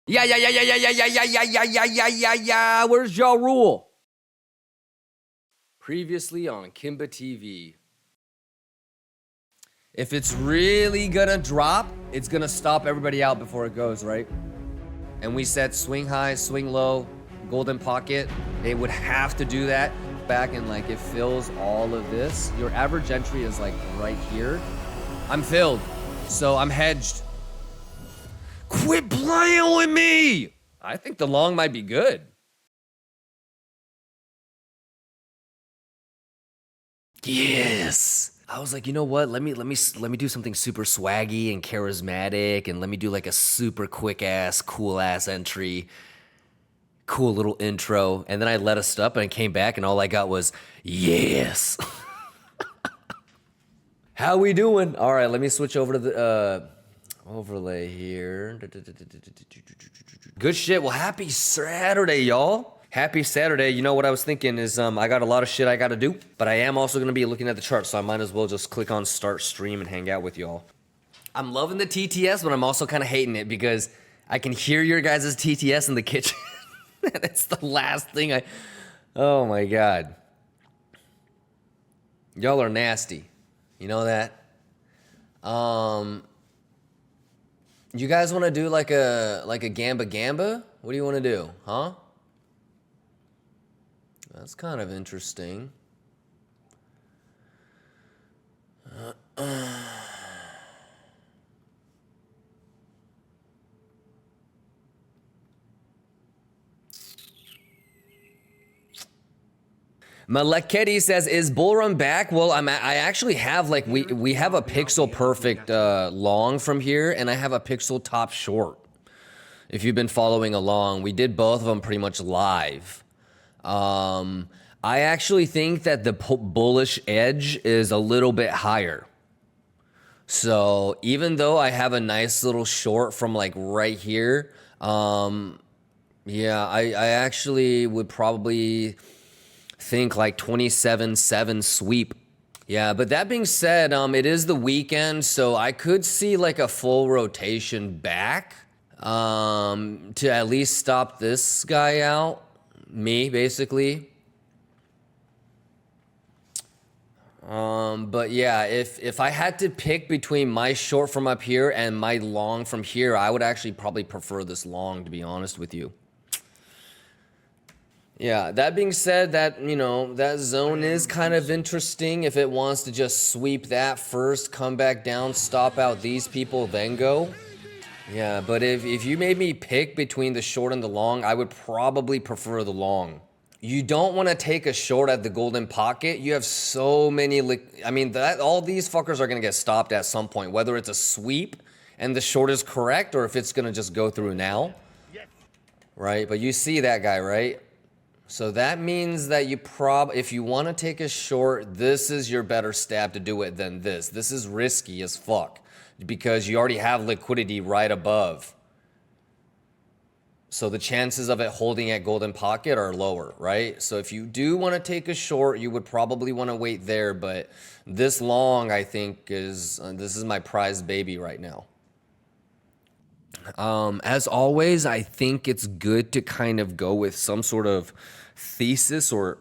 Yeah. Where's Ja Rule? Previously on Kimba TV. If it's really gonna drop, it's gonna stop everybody out before it goes, right? And we said swing high, swing low, golden pocket. They would have to do that back, and like it fills all of this. Your average entry is like right here. I'm filled, so I'm hedged. Quit playing with me! I think the long might be good. Yes. I was like, you know what? Let me do something super swaggy and charismatic, and let me do like a super quick ass, cool ass entry, cool little intro, and then I let us up and I came back, and all I got was yes. How we doing? All right, let me switch over to the overlay here. Good shit. Well, happy Saturday, y'all. Happy Saturday. You know what I was thinking is I got a lot of shit I got to do, but I am also going to be looking at the chart, so I might as well just click on start stream and hang out with y'all. I'm loving the TTS, but I'm also kind of hating it because I can hear your guys' TTS in the kitchen. That's the last thing oh my God. Y'all are nasty. You know that? You guys want to do like a gamba? What do you want to do? Huh? That's kind of interesting. Maleketi says, "Is bull run back?" Well, I actually have like we have a pixel perfect long from here, and I have a pixel top short. If you've been following along, we did both of them pretty much live. I actually think that the bullish edge is a little bit higher. So even though I have a nice little short from like right here, yeah, I actually would probably think like 27-7 sweep. Yeah, but that being said, it is the weekend, so I could see like a full rotation back to at least stop this guy out. Me, basically. But yeah, if I had to pick between my short from up here and my long from here, I would actually probably prefer this long, to be honest with you. Yeah, that being said, that, you know, that zone is kind of interesting if it wants to just sweep that first, come back down, stop out these people, then go. Yeah, but if you made me pick between the short and the long, I would probably prefer the long. You don't want to take a short at the golden pocket. You have so many, I mean, all these fuckers are going to get stopped at some point, whether it's a sweep and the short is correct or if it's going to just go through now. Right? But you see that guy, right? So that means that if you want to take a short, this is your better stab to do it than this. This is risky as fuck because you already have liquidity right above. So the chances of it holding at golden pocket are lower, right? So if you do want to take a short, you would probably want to wait there. But this long, I think, this is my prized baby right now. As always, I think it's good to kind of go with some sort of thesis or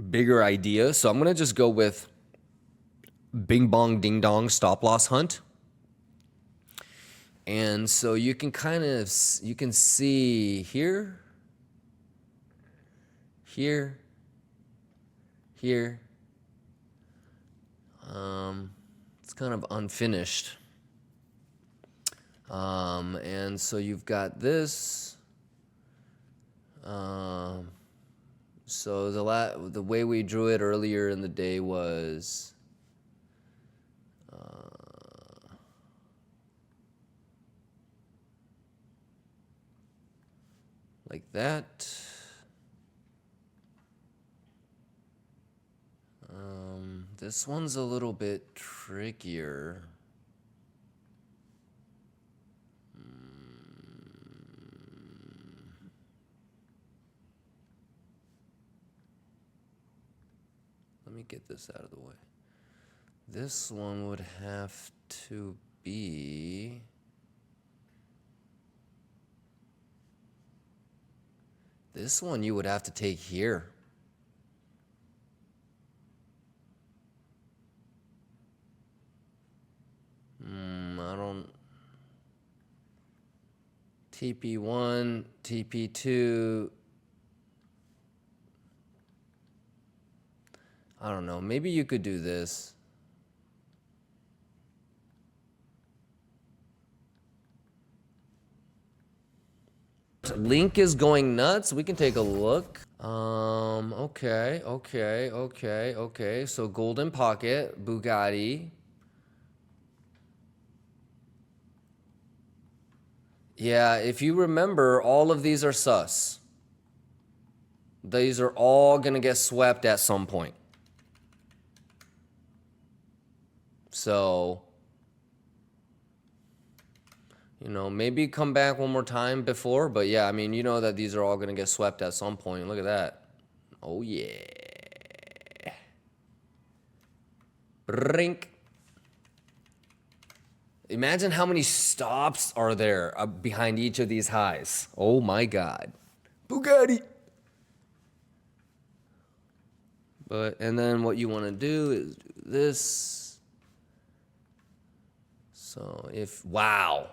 bigger idea. So I'm going to just go with bing bong ding dong stop loss hunt. And so you can you can see here, here. It's kind of unfinished. And so you've got this. So the way we drew it earlier in the day was like that. This one's a little bit trickier. Let me get this out of the way. This one would have to be This one you would have to take here. I don't. TP1, TP2. I don't know. Maybe you could do this. Link is going nuts. We can take a look. Okay. So Golden Pocket, Bugatti. Yeah, if you remember, all of these are sus. These are all gonna get swept at some point. So, you know, maybe come back one more time before, but yeah, I mean, you know that these are all gonna get swept at some point. Look at that. Oh yeah. Rink. Imagine how many stops are there behind each of these highs. Oh my God. Bugatti. And then what you want to do is do this. So if, wow.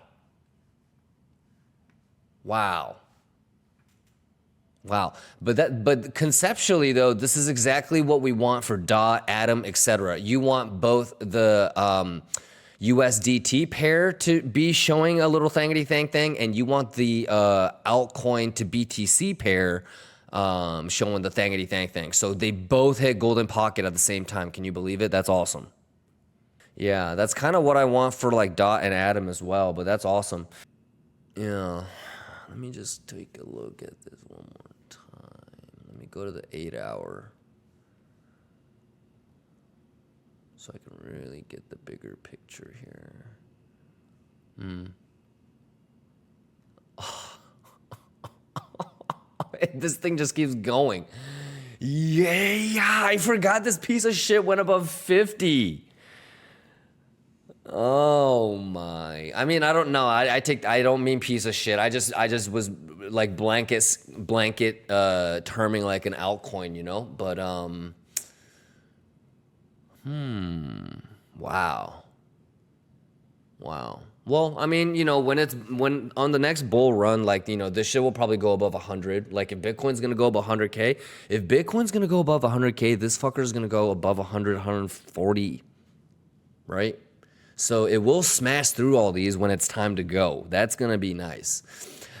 But conceptually though, this is exactly what we want for DOT, Atom, etc. You want both the USDT pair to be showing a little thangity thing, and you want the altcoin to BTC pair showing the thangity thing. So they both hit Golden Pocket at the same time. Can you believe it? That's awesome. Yeah, that's kind of what I want for like DOT and Atom as well, but that's awesome. Yeah, let me just take a look at this one more time. Let me go to the 8-hour. So I can really get the bigger picture here. Oh. This thing just keeps going. Yeah, I forgot this piece of shit went above 50. Oh my. I mean, I don't know. I don't mean piece of shit. I just was like blanket terming like an altcoin, you know? But Wow. Well, I mean, you know, when on the next bull run, like, you know, this shit will probably go above 100. Like, if Bitcoin's gonna go above 100K, this fucker's gonna go above 100, 140, right? So it will smash through all these when it's time to go. That's gonna be nice.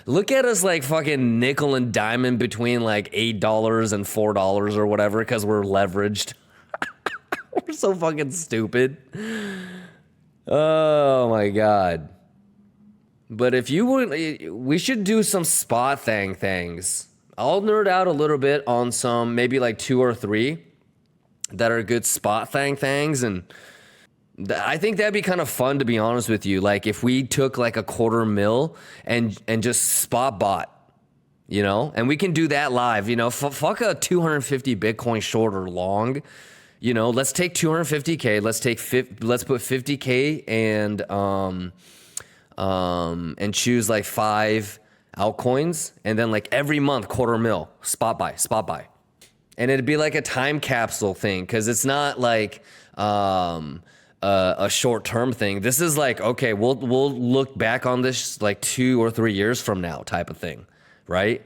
Look at us like fucking nickel and diamond between like $8 and $4 or whatever, because we're leveraged. We're so fucking stupid. Oh my God. But if you would, we should do some spot things. I'll nerd out a little bit on some, maybe like 2 or 3 that are good spot things. And I think that'd be kind of fun, to be honest with you. Like if we took like a $250,000 and just spot bought, you know, and we can do that live, you know, fuck a 250 Bitcoin short or long. You know, let's take 250K. Let's put 50K and choose like 5 altcoins, and then like every month $250,000 spot buy, and it'd be like a time capsule thing, because it's not like a short term thing. This is like, okay, we'll look back on this like 2 or 3 years from now type of thing, right?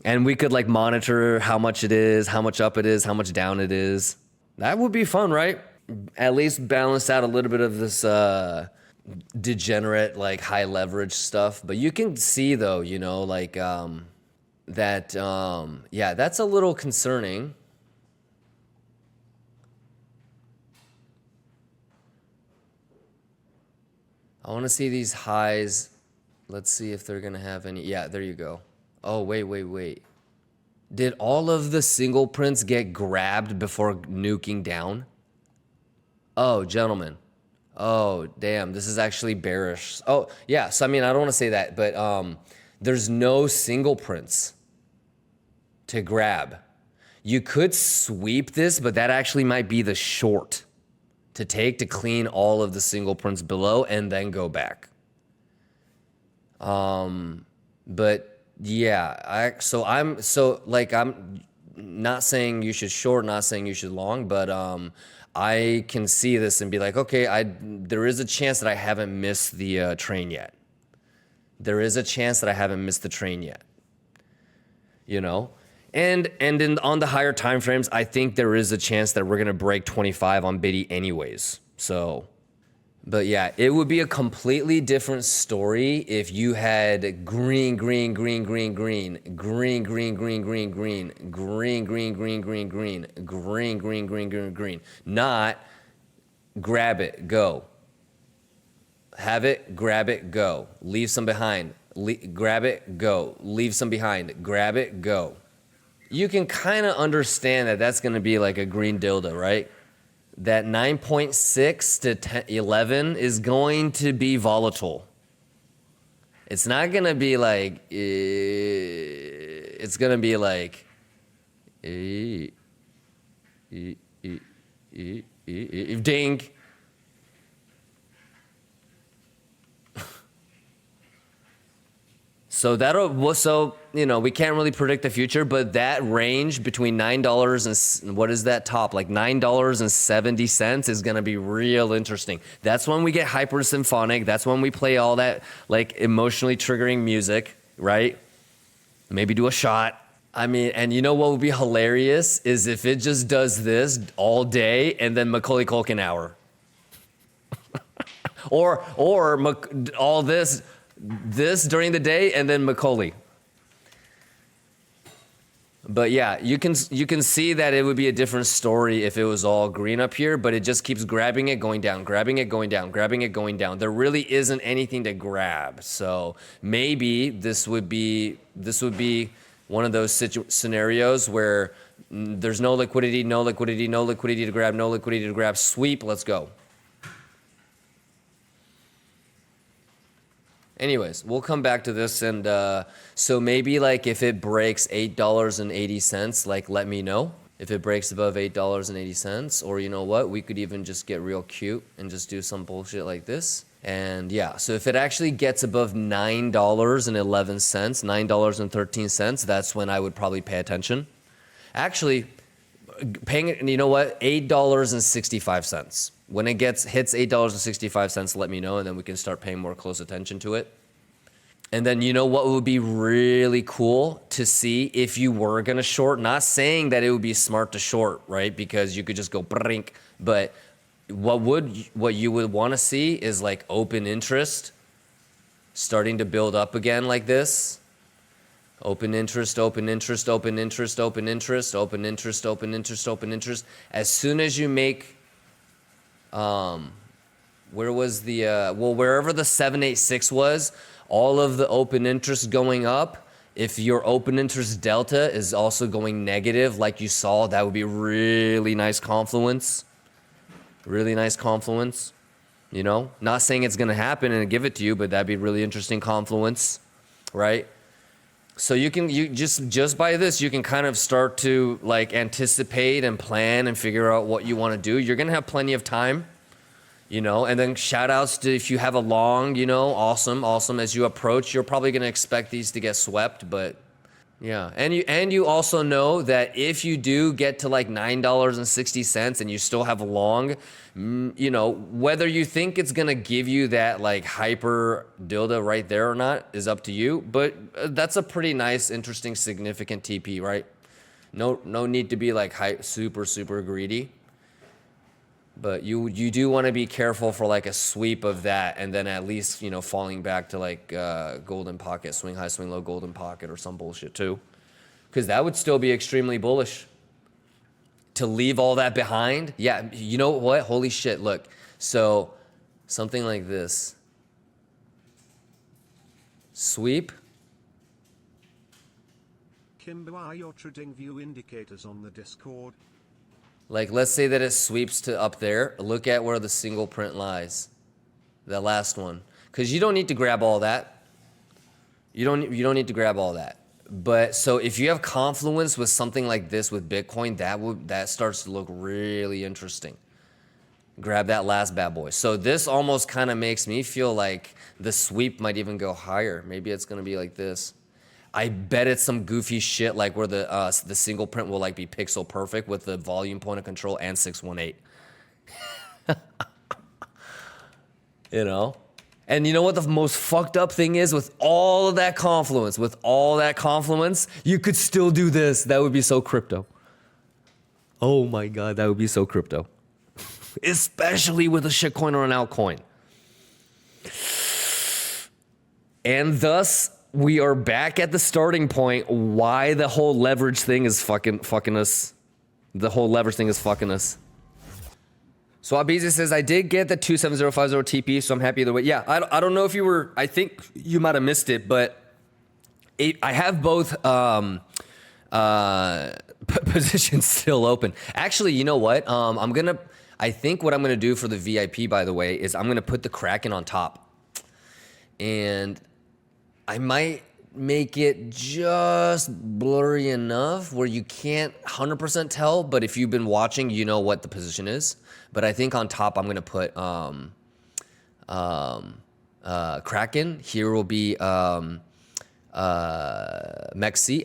And we could like monitor how much it is, how much up it is, how much down it is. That would be fun, right? At least balance out a little bit of this degenerate, like high leverage stuff. But you can see though, you know, like yeah, that's a little concerning. I want to see these highs. Let's see if they're gonna have any. Yeah, there you go. Oh, wait. Did all of the single prints get grabbed before nuking down? Oh, gentlemen. Oh, damn. This is actually bearish. Oh, yeah. So, I mean, I don't want to say that, but there's no single prints to grab. You could sweep this, but that actually might be the short to take to clean all of the single prints below and then go back. But Yeah, I'm not saying you should short, not saying you should long, but I can see this and be like, okay, there is a chance that I haven't missed the train yet. There is a chance that I haven't missed the train yet. You know? And on the higher time frames, I think there is a chance that we're gonna break 25 on Biddy anyways. So, but yeah, it would be a completely different story if you had green, green, green, green, green, green, green, green, green, green, green, green, green, green, green, green, green, green, green, green. Not grab it, go. Have it, grab it, go. Leave some behind. Grab it, go. Leave some behind. Grab it, go. You can kind of understand that that's going to be like a green dildo, right? That 9.6 to 11 is going to be volatile. It's not going to be like, it's going to be like, ding. So we can't really predict the future, but that range between $9 and what is that top, like $9.70 is gonna be real interesting. That's when we get hyper symphonic. That's when we play all that like emotionally triggering music, right? Maybe do a shot. I mean, and you know what would be hilarious is if it just does this all day and then Macaulay Culkin hour, or all this during the day and then Macaulay. But yeah, you can see that it would be a different story if it was all green up here, but it just keeps grabbing it, going down, grabbing it, going down, grabbing it, going down. There really isn't anything to grab. So maybe this would be one of those scenarios where there's no liquidity, no liquidity, no liquidity to grab, no liquidity to grab, sweep, let's go. Anyways, we'll come back to this, and so maybe like if it breaks $8.80, like let me know. If it breaks above $8.80, or you know what, we could even just get real cute and just do some bullshit like this. And yeah, so if it actually gets above $9.11, $9.13, that's when I would probably pay attention. Actually, paying it, you know what, $8.65. When it hits $8.65, let me know, and then we can start paying more close attention to it. And then you know what would be really cool to see if you were gonna short? Not saying that it would be smart to short, right? Because you could just go brink, but what you would want to see is like open interest starting to build up again like this. Open interest, open interest, open interest, open interest, open interest, open interest, open interest. As soon as you make wherever the 786 was, all of the open interest going up. If your open interest delta is also going negative, like you saw, that would be really nice confluence. Really nice confluence. You know, not saying it's going to happen and give it to you, but that'd be really interesting confluence, right? So you just by this, you can kind of start to like anticipate and plan and figure out what you want to do. You're going to have plenty of time, you know, and then shout outs to if you have a long, you know, awesome. As you approach, you're probably going to expect these to get swept, but yeah. And you also know that if you do get to like $9.60 and you still have a long, you know, whether you think it's going to give you that like hyper dildo right there or not is up to you. But that's a pretty nice, interesting, significant TP, right? No need to be like super greedy. But you do want to be careful for like a sweep of that, and then at least, you know, falling back to like golden pocket, swing high, swing low, golden pocket, or some bullshit too, because that would still be extremely bullish. To leave all that behind, yeah, you know what? Holy shit! Look, so something like this, sweep. Kimbo, are your trading view indicators on the Discord? Like, let's say that it sweeps to up there. Look at where the single print lies. The last one. Because you don't need to grab all that. You don't need to grab all that. But so if you have confluence with something like this with Bitcoin, that starts to look really interesting. Grab that last bad boy. So this almost kind of makes me feel like the sweep might even go higher. Maybe it's going to be like this. I bet it's some goofy shit like where the single print will like be pixel perfect with the volume point of control and 618. You know? And you know what the most fucked up thing is with all of that confluence, you could still do this. That would be so crypto. Oh my God, that would be so crypto. Especially with a shitcoin or an altcoin. And thus, we are back at the starting point why the whole leverage thing is fucking us. The whole leverage thing is fucking us. So Abizi says, I did get the 27050 TP, so I'm happy either way. Yeah, I don't know if you were, I think you might have missed it, but I have both positions still open. Actually, you know what? I think what I'm gonna do for the VIP, by the way, is I'm gonna put the Kraken on top. And I might make it just blurry enough where you can't 100% tell, but if you've been watching, you know what the position is. But I think on top, I'm gonna put Kraken. Here will be MEXC,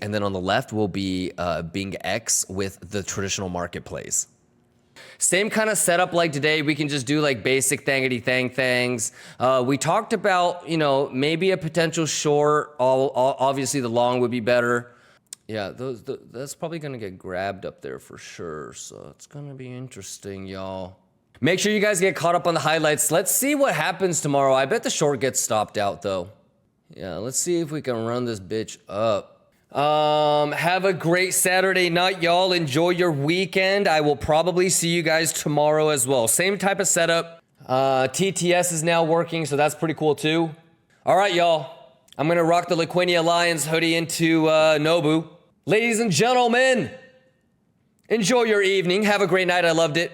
and then on the left will be BingX with the traditional marketplace. Same kind of setup like today. We can just do like basic thangity things. We talked about, you know, maybe a potential short. Obviously, the long would be better. Yeah, that's probably gonna get grabbed up there for sure. So it's gonna be interesting, y'all. Make sure you guys get caught up on the highlights. Let's see what happens tomorrow. I bet the short gets stopped out though. Yeah, let's see if we can run this bitch up. Have a great Saturday night, y'all. Enjoy your weekend. I will probably see you guys tomorrow as well. Same type of setup. TTS is now working, so that's pretty cool too. All right, y'all. I'm gonna rock the Liquidity Alliance hoodie into Nobu. Ladies and gentlemen, enjoy your evening. Have a great night. I loved it.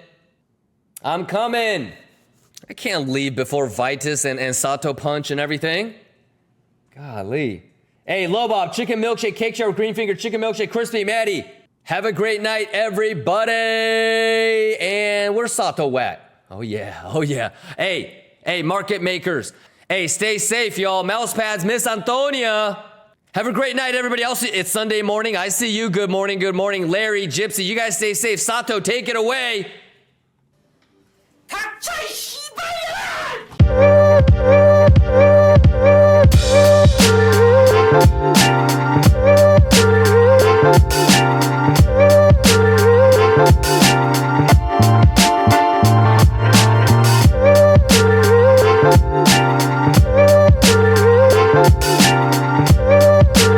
I'm coming. I can't leave before Vitus and Sato punch and everything. Golly. Hey, Lobob, chicken milkshake, cake share with green finger, chicken milkshake, crispy Maddie. Have a great night, everybody. And where's Sato at? Oh yeah. Hey, market makers. Hey, stay safe, y'all. Mouse pads, Miss Antonia. Have a great night, everybody. It's Sunday morning. I see you. Good morning. Larry, Gypsy, you guys stay safe. Sato, take it away.